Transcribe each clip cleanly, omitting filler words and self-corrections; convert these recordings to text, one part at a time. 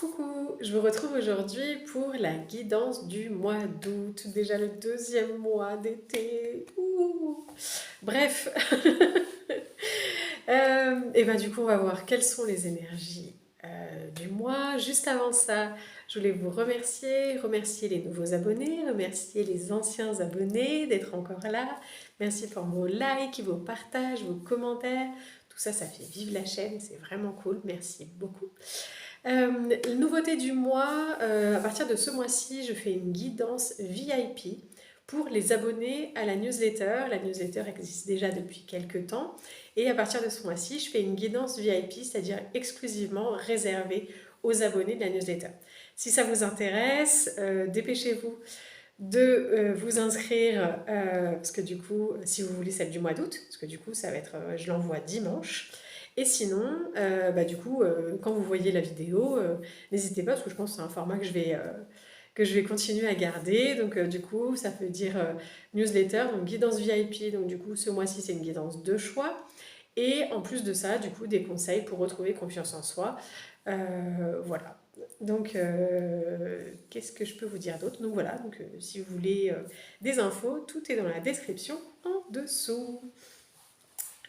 Coucou, je vous retrouve aujourd'hui pour la guidance du mois d'août, déjà le deuxième mois d'été. Ouh. Bref, et ben du coup on va voir quelles sont les énergies du mois. Juste avant ça, je voulais vous remercier les nouveaux abonnés, remercier les anciens abonnés d'être encore là. Merci pour vos likes, vos partages, vos commentaires. Tout ça, ça fait vivre la chaîne, c'est vraiment cool. Merci beaucoup. Nouveauté du mois, à partir de ce mois-ci, je fais une guidance VIP pour les abonnés à la newsletter. La newsletter existe déjà depuis quelques temps. Et à partir de ce mois-ci, je fais une guidance VIP, c'est-à-dire exclusivement réservée aux abonnés de la newsletter. Si ça vous intéresse, dépêchez-vous de vous inscrire, parce que du coup, si vous voulez celle du mois d'août, parce que du coup, ça va être, je l'envoie dimanche. Et sinon, du coup, quand vous voyez la vidéo, n'hésitez pas, parce que je pense que c'est un format que je vais continuer à garder. Donc, du coup, ça veut dire newsletter, donc guidance VIP. Donc, du coup, ce mois-ci, c'est une guidance de choix. Et en plus de ça, du coup, des conseils pour retrouver confiance en soi. Voilà. Donc, qu'est-ce que je peux vous dire d'autre? Donc voilà, donc, si vous voulez des infos, tout est dans la description en dessous.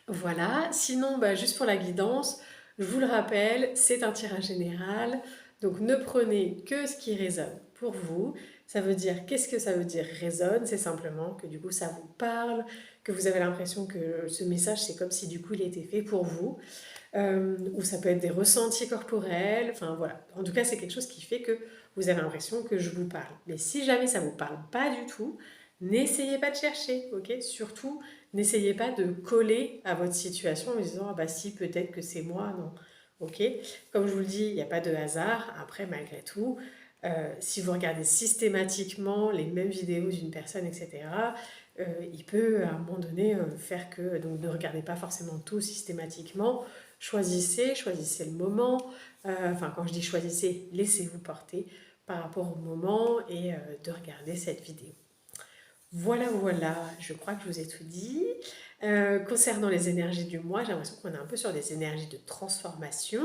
Voilà, sinon, juste pour la guidance, je vous le rappelle, c'est un tirage général, donc ne prenez que ce qui résonne pour vous. Ça veut dire, qu'est-ce que ça veut dire résonne? C'est simplement que du coup ça vous parle, que vous avez l'impression que ce message c'est comme si du coup il était fait pour vous, ou ça peut être des ressentis corporels, enfin voilà. En tout cas c'est quelque chose qui fait que vous avez l'impression que je vous parle. Mais si jamais ça ne vous parle pas du tout, n'essayez pas de chercher, ok? Surtout, n'essayez pas de coller à votre situation en vous disant ah bah si peut-être que c'est moi, non. Ok? Comme je vous le dis, il n'y a pas de hasard. Après, malgré tout, si vous regardez systématiquement les mêmes vidéos d'une personne, etc., il peut à un moment donné faire que, donc ne regardez pas forcément tout systématiquement, choisissez le moment, enfin quand je dis choisissez, laissez-vous porter par rapport au moment et de regarder cette vidéo. Voilà, voilà, je crois que je vous ai tout dit. Concernant les énergies du mois, j'ai l'impression qu'on est un peu sur des énergies de transformation.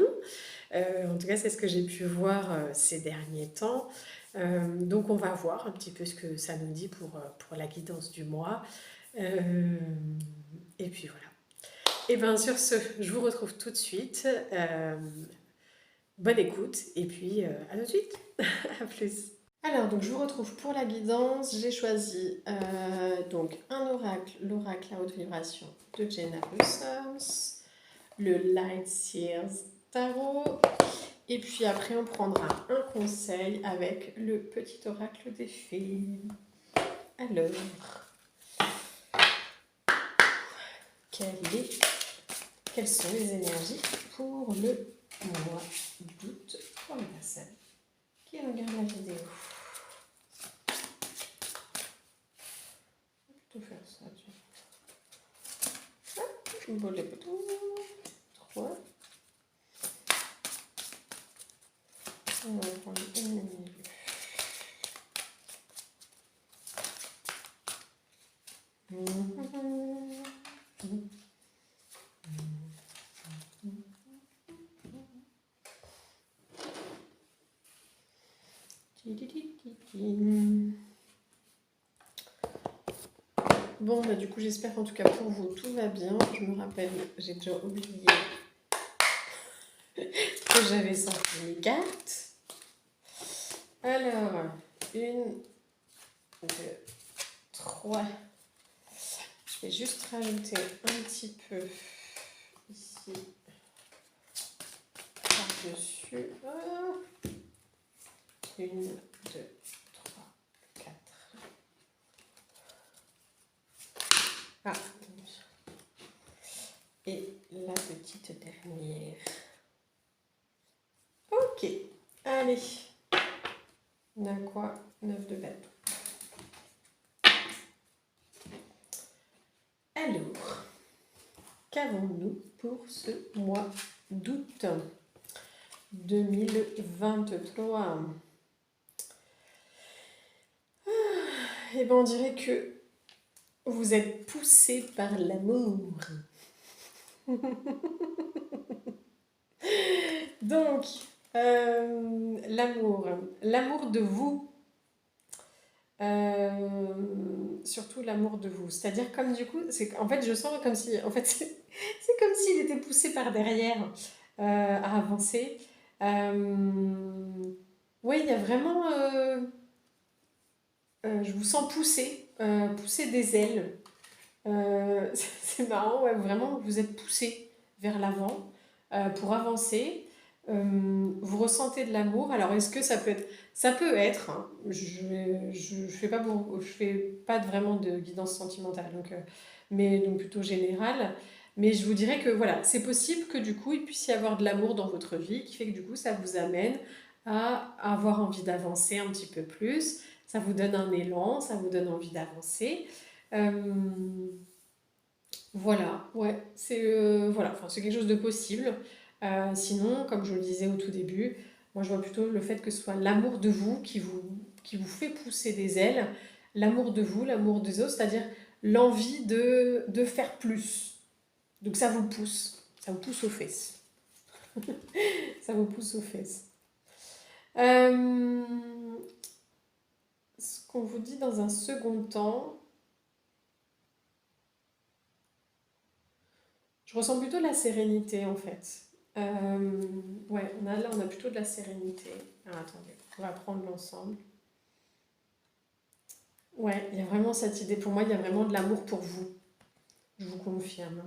En tout cas, c'est ce que j'ai pu voir ces derniers temps. Donc, on va voir un petit peu ce que ça nous dit pour la guidance du mois. Et puis voilà. Et bien, sur ce, je vous retrouve tout de suite. Bonne écoute et puis à tout de suite. À plus. Alors, donc je vous retrouve pour la guidance. J'ai choisi donc un oracle, l'oracle à haute vibration de Jenna Blossoms, le Light Seers Tarot, et puis après on prendra un conseil avec le petit oracle des fées. Alors, quelles sont les énergies pour le mois d'août pour les personnes qui regardent la vidéo? Tout faire ça, tiens. Hop, bol les boutons. 3. On va prendre une au milieu. Bon, du coup, j'espère qu'en tout cas pour vous, tout va bien. Je me rappelle, j'ai déjà oublié que j'avais sorti mes cartes. Alors, 1, 2, 3. Je vais juste rajouter un petit peu ici par-dessus. 1, 2, 3, 4. Ah, et la petite dernière. Ok, allez. On a quoi? 9 de bateau. Alors, qu'avons-nous pour ce mois d'août 2023? Eh bien, on dirait que vous êtes poussé par l'amour. Donc, L'amour. L'amour de vous. Surtout l'amour de vous. C'est-à-dire comme du coup, en fait je sens comme si, en fait c'est comme s'il était poussé par derrière à avancer. Oui, il y a vraiment, je vous sens pousser, pousser des ailes. C'est marrant, ouais, vraiment vous êtes poussé vers l'avant pour avancer. Vous ressentez de l'amour. Alors est-ce que ça peut être, hein, je fais pas beaucoup, je fais pas vraiment de guidance sentimentale, donc, mais donc plutôt générale. Mais je vous dirais que voilà, c'est possible que du coup il puisse y avoir de l'amour dans votre vie, qui fait que du coup ça vous amène à avoir envie d'avancer un petit peu plus. Ça vous donne un élan, ça vous donne envie d'avancer. Euh, voilà, ouais, voilà, enfin, c'est quelque chose de possible. Sinon, comme je le disais au tout début, moi je vois plutôt le fait que ce soit l'amour de vous qui vous fait pousser des ailes, l'amour de vous, l'amour des autres, c'est-à-dire l'envie de faire plus. Donc ça vous pousse aux fesses, ça vous pousse aux fesses. Euh, Ce qu'on vous dit dans un second temps, je ressens plutôt de la sérénité en fait. Euh, ouais, là on a plutôt de la sérénité. Alors attendez, on va prendre l'ensemble. Ouais, il y a vraiment cette idée. Pour moi, il y a vraiment de l'amour pour vous. Je vous confirme.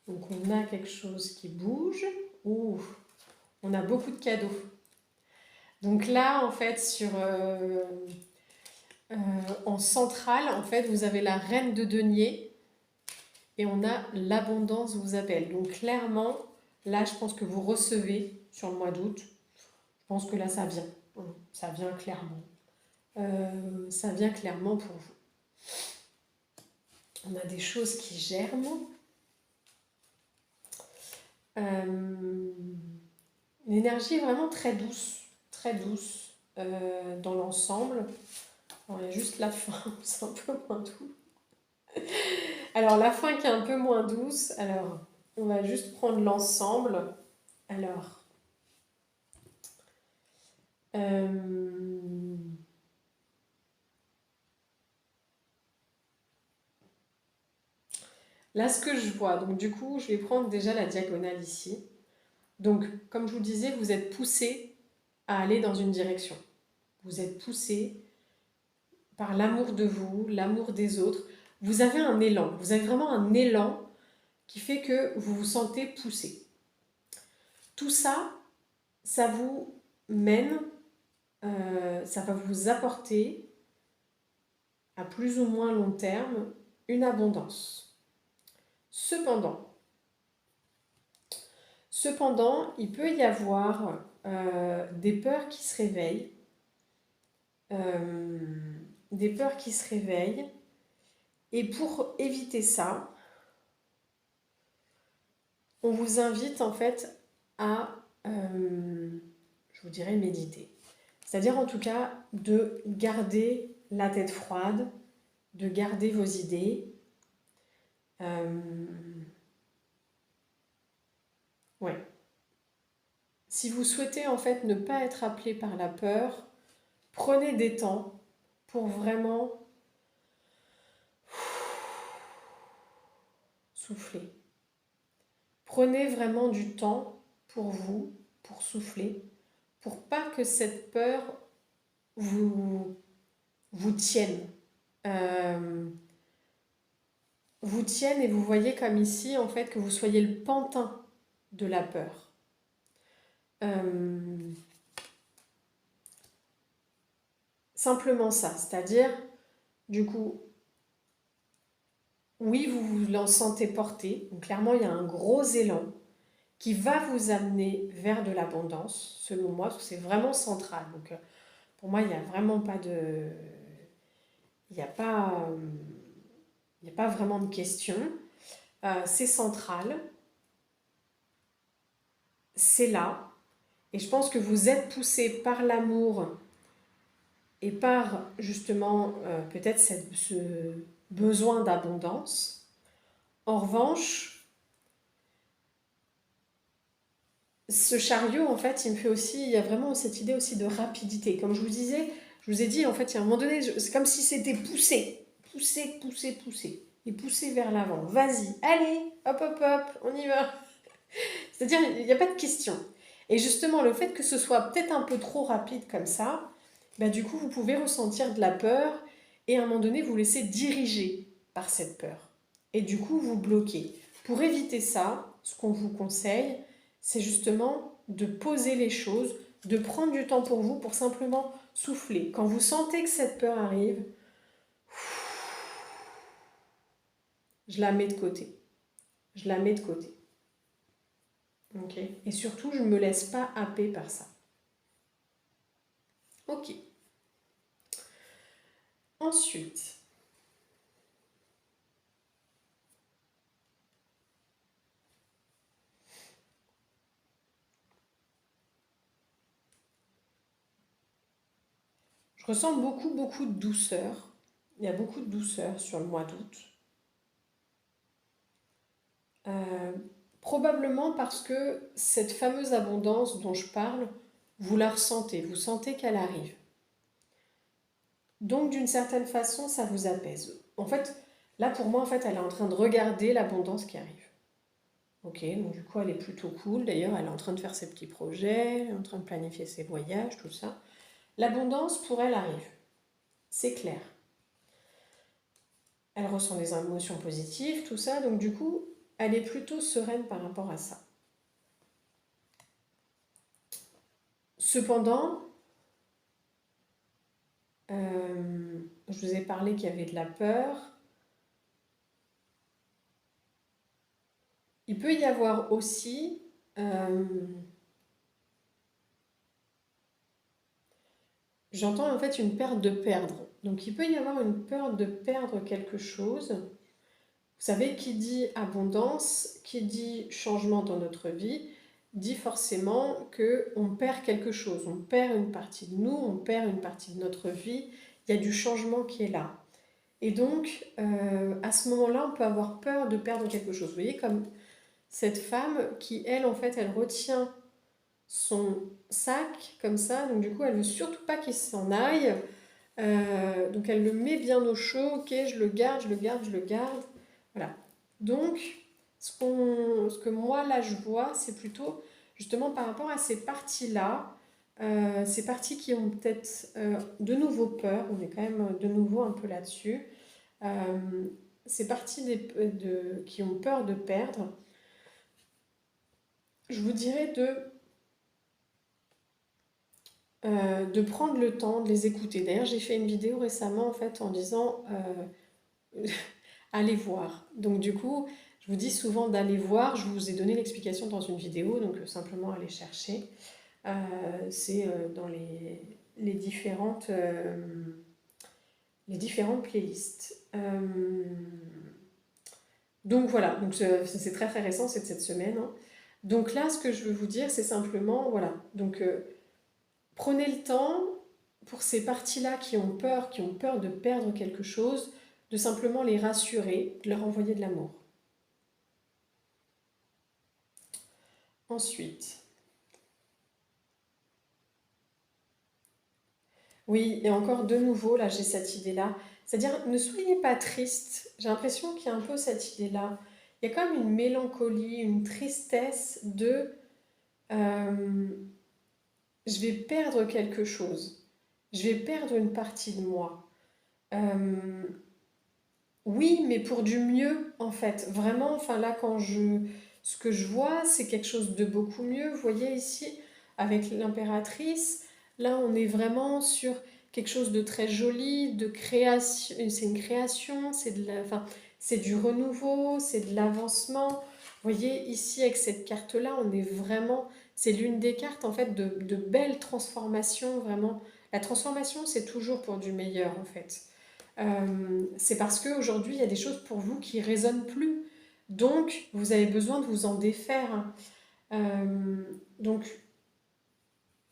Donc on a quelque chose qui bouge. Ouh, on a beaucoup de cadeaux. Donc là, en fait, en centrale, en fait, vous avez la reine de denier et on a l'abondance vous appelle. Donc clairement, là, je pense que vous recevez sur le mois d'août. Je pense que là, ça vient. Ça vient clairement. Ça vient clairement pour vous. On a des choses qui germent. Une énergie vraiment très douce dans l'ensemble. Il y a juste la fin, c'est un peu moins doux. Alors la fin qui est un peu moins douce, alors on va juste prendre l'ensemble. Alors, euh, là ce que je vois, donc du coup je vais prendre déjà la diagonale ici. Donc comme je vous disais, vous êtes poussé à aller dans une direction. Vous êtes poussé par l'amour de vous, l'amour des autres. Vous avez un élan, vous avez vraiment un élan qui fait que vous vous sentez poussé. Tout ça, ça vous mène, ça va vous apporter à plus ou moins long terme une abondance. Cependant, il peut y avoir des peurs qui se réveillent, euh, des peurs qui se réveillent, et pour éviter ça, on vous invite en fait à, je vous dirais, méditer. C'est-à-dire en tout cas de garder la tête froide, de garder vos idées. Ouais. Si vous souhaitez en fait ne pas être appelé par la peur, prenez des temps pour vraiment souffler. Prenez vraiment du temps pour vous, pour souffler, pour pas que cette peur vous, vous tienne. Euh, vous tienne et vous voyez comme ici en fait que vous soyez le pantin de la peur. Simplement ça, c'est-à-dire du coup oui, vous vous en sentez porté. Donc, clairement, il y a un gros élan qui va vous amener vers de l'abondance, selon moi, parce que c'est vraiment central. Donc, pour moi, il n'y a vraiment pas de... Il n'y a pas... Il n'y a pas vraiment de question. C'est central. C'est là. Et je pense que vous êtes poussé par l'amour et par, justement, peut-être ce besoin d'abondance. En revanche, ce chariot, en fait, il me fait aussi, il y a vraiment cette idée aussi de rapidité. Comme je vous disais, je vous ai dit, en fait, il y a un moment donné, c'est comme si c'était poussé, poussé, poussé, poussé, et poussé vers l'avant. Vas-y, allez, hop, hop, hop, on y va. C'est-à-dire, il n'y a pas de question. Et justement, le fait que ce soit peut-être un peu trop rapide comme ça, bah, du coup, vous pouvez ressentir de la peur et à un moment donné, vous laisser diriger par cette peur. Et du coup, vous bloquez. Pour éviter ça, ce qu'on vous conseille, c'est justement de poser les choses, de prendre du temps pour vous, pour simplement souffler. Quand vous sentez que cette peur arrive, je la mets de côté. Je la mets de côté. Ok. Et surtout, je ne me laisse pas happer par ça. Ok. Ensuite, je ressens beaucoup, beaucoup de douceur. Il y a beaucoup de douceur sur le mois d'août. Euh, Probablement parce que cette fameuse abondance dont je parle, vous la ressentez, vous sentez qu'elle arrive. Donc d'une certaine façon, ça vous apaise. En fait, là pour moi, en fait, elle est en train de regarder l'abondance qui arrive. Ok, donc du coup, elle est plutôt cool. D'ailleurs, elle est en train de faire ses petits projets, elle est en train de planifier ses voyages, tout ça. L'abondance, pour elle, arrive. C'est clair. Elle ressent des émotions positives, tout ça. Donc du coup, elle est plutôt sereine par rapport à ça. Cependant, je vous ai parlé qu'il y avait de la peur. Il peut y avoir aussi, j'entends en fait une peur de perdre. Donc il peut y avoir une peur de perdre quelque chose. Vous savez, qui dit abondance, qui dit changement dans notre vie, dit forcément que on perd quelque chose. On perd une partie de nous, on perd une partie de notre vie. Il y a du changement qui est là. Et donc, à ce moment-là, on peut avoir peur de perdre quelque chose. Vous voyez, comme cette femme qui, elle, en fait, elle retient son sac comme ça. Donc, du coup, elle veut surtout pas qu'il s'en aille. Donc, elle le met bien au chaud. Ok, je le garde, je le garde, je le garde. Voilà. Donc, ce que moi, là, je vois, c'est plutôt justement par rapport à ces parties-là. Ces parties qui ont peut-être de nouveau peur. On est quand même de nouveau un peu là-dessus. Euh, Ces parties qui ont peur de perdre, je vous dirais de prendre le temps de les écouter. D'ailleurs, j'ai fait une vidéo récemment en fait en disant allez voir. Donc du coup, je vous dis souvent d'aller voir. Je vous ai donné l'explication dans une vidéo, donc simplement aller chercher. C'est dans les différentes playlists. Donc voilà, donc c'est très très récent, c'est de cette semaine, hein. Donc là, ce que je veux vous dire, c'est simplement, voilà, donc prenez le temps pour ces parties-là qui ont peur de perdre quelque chose, de simplement les rassurer, de leur envoyer de l'amour. Ensuite, oui, et encore de nouveau, là j'ai cette idée-là, c'est-à-dire ne soyez pas triste, j'ai l'impression qu'il y a un peu cette idée-là. Il y a comme une mélancolie, une tristesse de euh, je vais perdre quelque chose, je vais perdre une partie de moi. Euh, oui, mais pour du mieux, en fait. Vraiment, enfin là, ce que je vois, c'est quelque chose de beaucoup mieux. Vous voyez ici, avec l'impératrice, là, on est vraiment sur quelque chose de très joli, de création. C'est une création, enfin, c'est du renouveau, c'est de l'avancement. Vous voyez, ici, avec cette carte-là, on est vraiment. C'est l'une des cartes, en fait, de belles transformations, vraiment. La transformation, c'est toujours pour du meilleur, en fait. C'est parce qu'aujourd'hui, il y a des choses pour vous qui résonnent plus. Donc, vous avez besoin de vous en défaire, hein. Donc,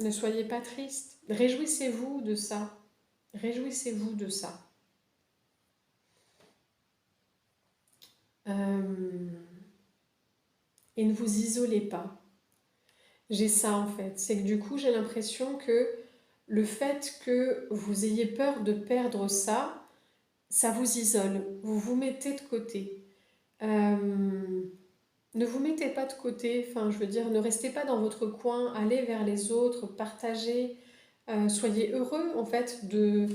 ne soyez pas triste. Réjouissez-vous de ça. Réjouissez-vous de ça. Et ne vous isolez pas. J'ai ça en fait. C'est que du coup, j'ai l'impression que le fait que vous ayez peur de perdre ça, ça vous isole. Vous vous mettez de côté. Euh, Ne vous mettez pas de côté, enfin je veux dire, ne restez pas dans votre coin, allez vers les autres, partagez, soyez heureux en fait de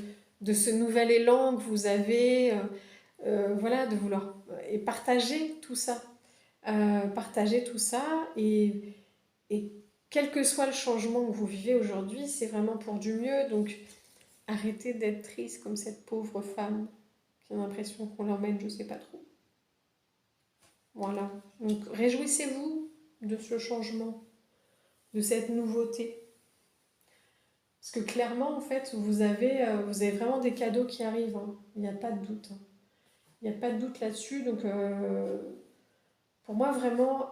ce nouvel élan que vous avez, voilà, de vouloir et partagez tout ça et quel que soit le changement que vous vivez aujourd'hui, c'est vraiment pour du mieux, donc arrêtez d'être triste comme cette pauvre femme qui a l'impression qu'on l'emmène, je sais pas trop. Voilà, donc réjouissez-vous de ce changement, de cette nouveauté. Parce que clairement, en fait, vous avez vraiment des cadeaux qui arrivent, hein. Il n'y a pas de doute, hein. Il n'y a pas de doute là-dessus. Donc, pour moi, vraiment,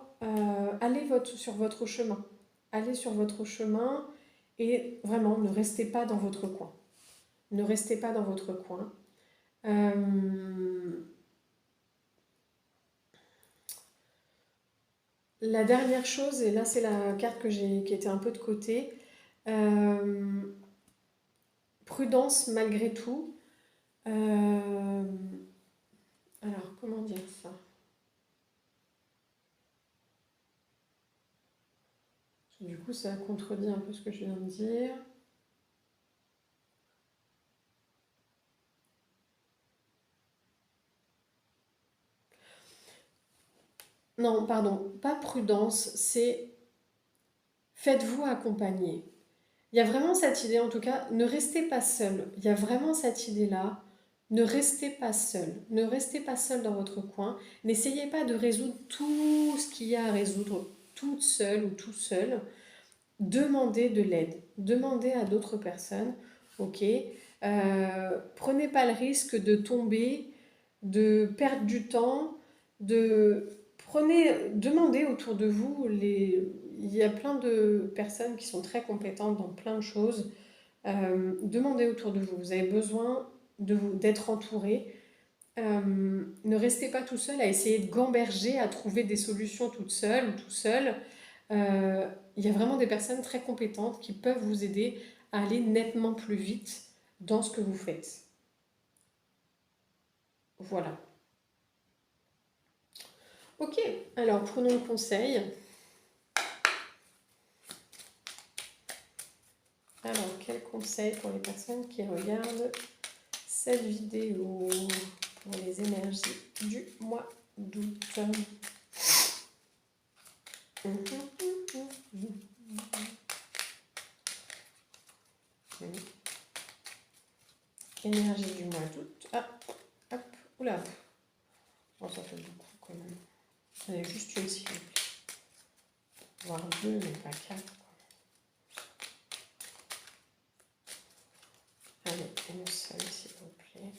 sur votre chemin. Allez sur votre chemin et vraiment, ne restez pas dans votre coin. Ne restez pas dans votre coin. Euh, la dernière chose, et là, c'est la carte qui était un peu de côté. Euh, Prudence malgré tout. Euh, alors, comment dire ça? Du coup, ça contredit un peu ce que je viens de dire. Non, pardon, pas prudence, c'est faites-vous accompagner. Il y a vraiment cette idée, en tout cas, ne restez pas seul. Il y a vraiment cette idée-là. Ne restez pas seul. Ne restez pas seul dans votre coin. N'essayez pas de résoudre tout ce qu'il y a à résoudre toute seule ou tout seul. Demandez de l'aide. Demandez à d'autres personnes. Ok. Prenez pas le risque de tomber, de perdre du temps, demandez autour de vous. Il y a plein de personnes qui sont très compétentes dans plein de choses. Demandez autour de vous. Vous avez besoin d'être entouré. Ne restez pas tout seul à essayer de gamberger, à trouver des solutions toute seule ou tout seul. Il y a vraiment des personnes très compétentes qui peuvent vous aider à aller nettement plus vite dans ce que vous faites. Voilà. Ok, alors prenons le conseil. Alors, quel conseil pour les personnes qui regardent cette vidéo pour les énergies du mois d'août? Énergie du mois d'août. Ah, hop, oula. Oh, ça fait beaucoup quand même. J'en ai juste une s'il vous plaît. Voire deux, mais pas quatre. Allez, une seule s'il vous plaît.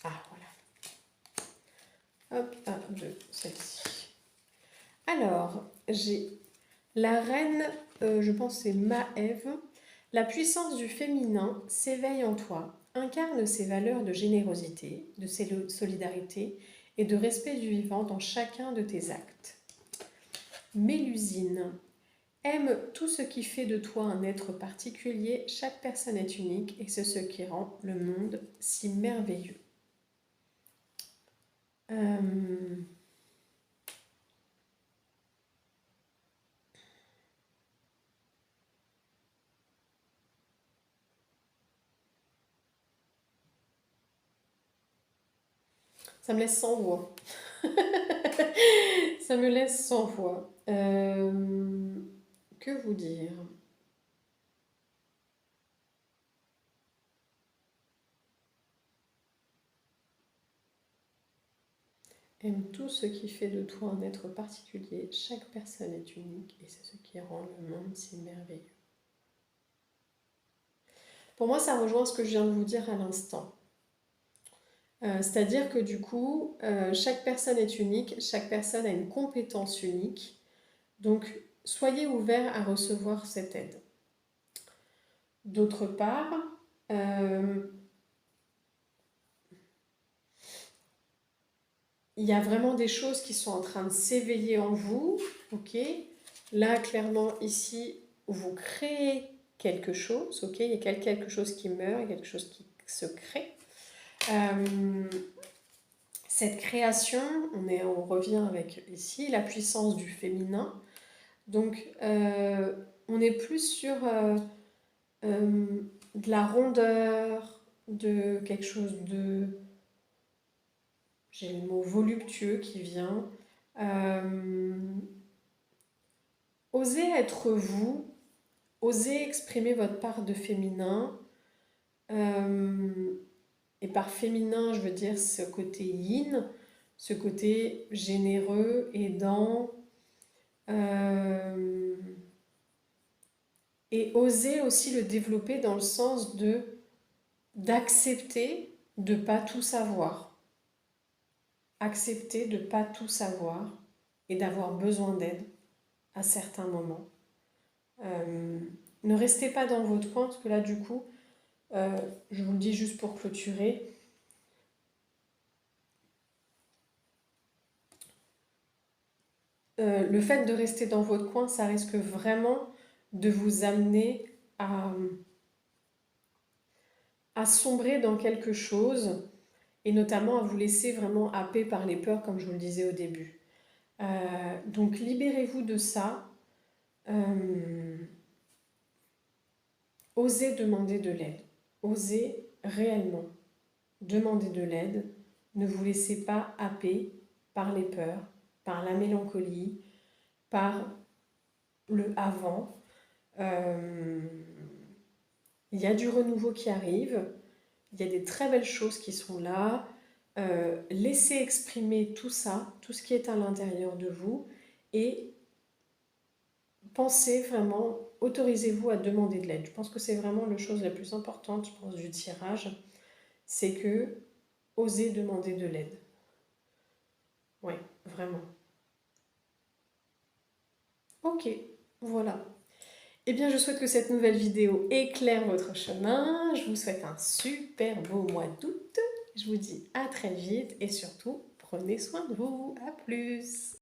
Ah, voilà. Hop, un, deux, celle-ci. Alors, j'ai la reine, je pense que c'est Maëve. La puissance du féminin s'éveille en toi, incarne ses valeurs de générosité, de solidarité et de respect du vivant dans chacun de tes actes. Mélusine, aime tout ce qui fait de toi un être particulier, chaque personne est unique et c'est ce qui rend le monde si merveilleux. Euh, Ça me laisse sans voix. Ça me laisse sans voix. Que vous dire? Aime tout ce qui fait de toi un être particulier. Chaque personne est unique et c'est ce qui rend le monde si merveilleux. Pour moi, ça rejoint ce que je viens de vous dire à l'instant. C'est-à-dire que du coup, chaque personne est unique, chaque personne a une compétence unique. Donc, soyez ouverts à recevoir cette aide. D'autre part, il y a vraiment des choses qui sont en train de s'éveiller en vous, ok? Là, clairement, ici, vous créez quelque chose, ok? Il y a quelque chose qui meurt, il y a quelque chose qui se crée. Cette création, on revient avec ici la puissance du féminin. Donc, on est plus sur de la rondeur, de quelque chose de... J'ai le mot voluptueux qui vient. Osez être vous, osez exprimer votre part de féminin. Et par féminin, je veux dire ce côté yin, ce côté généreux, aidant. Et oser aussi le développer dans le sens de d'accepter de ne pas tout savoir. Accepter de ne pas tout savoir et d'avoir besoin d'aide à certains moments. Ne restez pas dans votre coin, parce que là, du coup, je vous le dis juste pour clôturer, le fait de rester dans votre coin, ça risque vraiment de vous amener à sombrer dans quelque chose, et notamment à vous laisser vraiment happer par les peurs, comme je vous le disais au début. Donc libérez-vous de ça. Osez demander de l'aide. Osez réellement demander de l'aide. Ne vous laissez pas happer par les peurs, par la mélancolie, par le avant. Il y a du renouveau qui arrive. Il y a des très belles choses qui sont là. Laissez exprimer tout ça, tout ce qui est à l'intérieur de vous, et pensez vraiment, autorisez-vous à demander de l'aide. Je pense que c'est vraiment la chose la plus importante, je pense, du tirage, c'est que osez demander de l'aide. Oui, vraiment. Ok, voilà. Eh bien, je souhaite que cette nouvelle vidéo éclaire votre chemin. Je vous souhaite un super beau mois d'août. Je vous dis à très vite et surtout, prenez soin de vous. À plus!